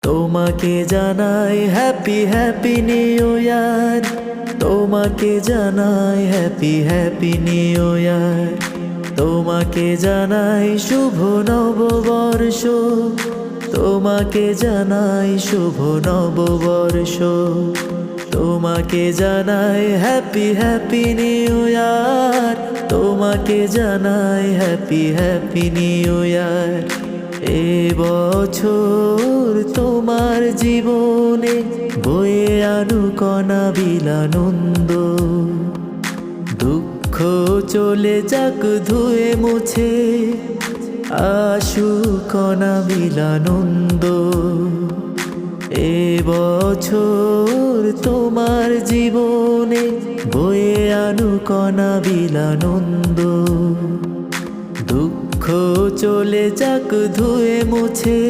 তোমাকে জানাই happy happy new year, তোমাকে জানাই হ্যাপি হ্যাপি নিউ ইয়ার, তোমাকে জানাই শুভ নববর্ষ, তোমাকে জানাই শুভ নববর্ষ, তোমাকে জানাই হ্যাপি হ্যাপি নিউ ইয়ার, তোমাকে জানাই হ্যাপি হ্যাপি নিউ ইয়ার। এ বছর তোমার জীবনে বয়ে আনুক অনাবিল আনন্দ, দুঃখ চলে যাক ধুয়ে মুছে, আসুক অনাবিল আনন্দ। এ বছর তোমার জীবনে বয়ে আনুক অনাবিল আনন্দ, দুঃখ চলে যাক ধুয়ে মুছে,